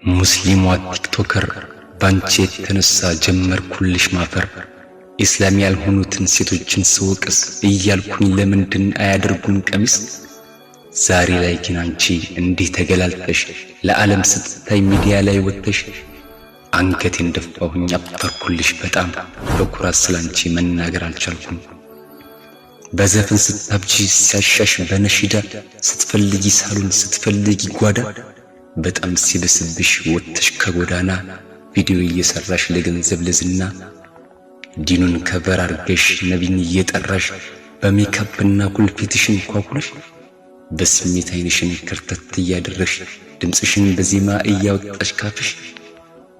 ሙስሊሟ ቲክቶከር ባንቺ የተነሳ ጀመርኩልሽ ማፈር። ኢስላም ያልሆኑትን ሴቶችን ስወቅስ እያልኩኝ ለምንድን አያደርጉን ቀሚስ? ዛሬ ላይ ግን አንቺ እንዲህ ተገላልጠሽ ለዓለም ስትታይ ሚዲያ ላይ ወጥተሽ አንገቴን ደፋሁኝ አፈርኩልሽ በጣም በኩራት ስላንቺ መናገር አልቻልኩም። በዘፈን ስታብጂ ሲያሻሽ በነሽዳ ስትፈልጊ ሳሎን ስትፈልጊ ጓዳ በጣም ሲበስብሽ ወጥተሽ ከጎዳና ቪዲዮ እየሰራሽ ለገንዘብ ለዝና ዲኑን ከበር አርገሽ ነብይን እየጠራሽ በሜካፕና ኩልፊትሽን ኳኩለሽ በስሜት አይንሽን ከርተት እያደረሽ ድምጽሽን በዜማ እያወጣሽ ካፍሽ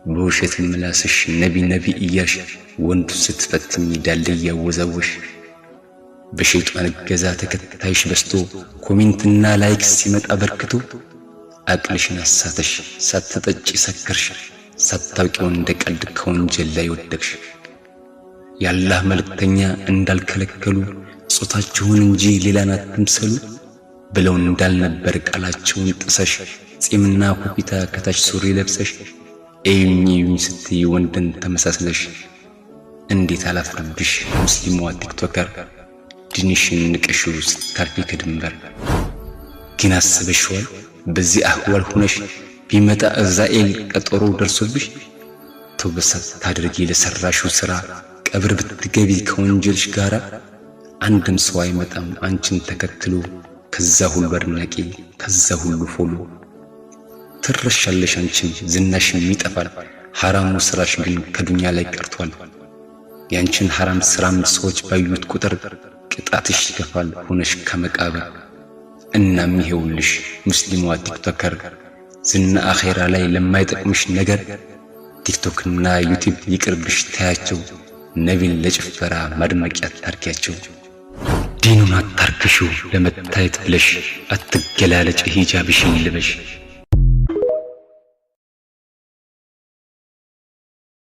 በውሸት ምላስሽ ነቢ እያልሽ ወንዱ ስትፈትኝ ዳለ እያወዛወሽ በሸይጣን ገዛ ተከታይሽ በስቶ ኮሜንትና ላይክ ሲመጣ በርክቶ አቅልሽን አሳተሽ ሳትጠጪ ሰከርሽ ሳታውቂው እንደ ቀልድ ከወንጀል ላይ ወደቅሽ። የአላህ መልእክተኛ እንዳልከለከሉ ጾታችሁን እንጂ ሌላን አትምሰሉ ብለው እንዳልነበር ቃላቸውን ጥሰሽ ጺምና ኩፊታ ከታች ሱሪ ለብሰሽ ኤዩኝ ስትይ ወንድን ተመሳስለሽ እንዴት አላፍርብሽ ሙስሊሟ ቲክቶከር ዲንሽን ንቀሽው ስታልፊ ከድንበር። ግን አስበሽዋል በዚህ አህዋል ሆነሽ ቢመጣ እዛኤል ቀጠሮ ደርሶብሽ ተውበሳት ታድርጊ ለሰራሽው ስራ ቀብር ብትገቢ ከወንጀልሽ ጋራ አንድም ሰው አይመጣም አንቺን ተከትሎ ከዛ ሁሉ አድናቂ ከዛ ሁሉ ፎሎ ትረሻለሽ አንቺም ዝናሽም ይጠፋል ሐራሙ ስራሽ ግን ከዱንያ ላይ ቀርቷል። ያንቺን ሐራም ስራም ሰዎች ባዩት ቁጥር ቅጣትሽ ይከፋል ሆነሽ ከመቃብር። እናም ይሄውልሽ ሙስሊሟ ቲክቶከር ዝና አኺራ ላይ ለማይጠቅምሽ ነገር ቲክቶክና ዩቲዩብ ይቅርብሽ ታያቸው ነቢን ለጭፈራ ማድመቂያ ታርኪያቸው። ዲኑን አታርክሹ ለመታየት ብለሽ አትገላለጭ ሂጃብሽን ልበሽ።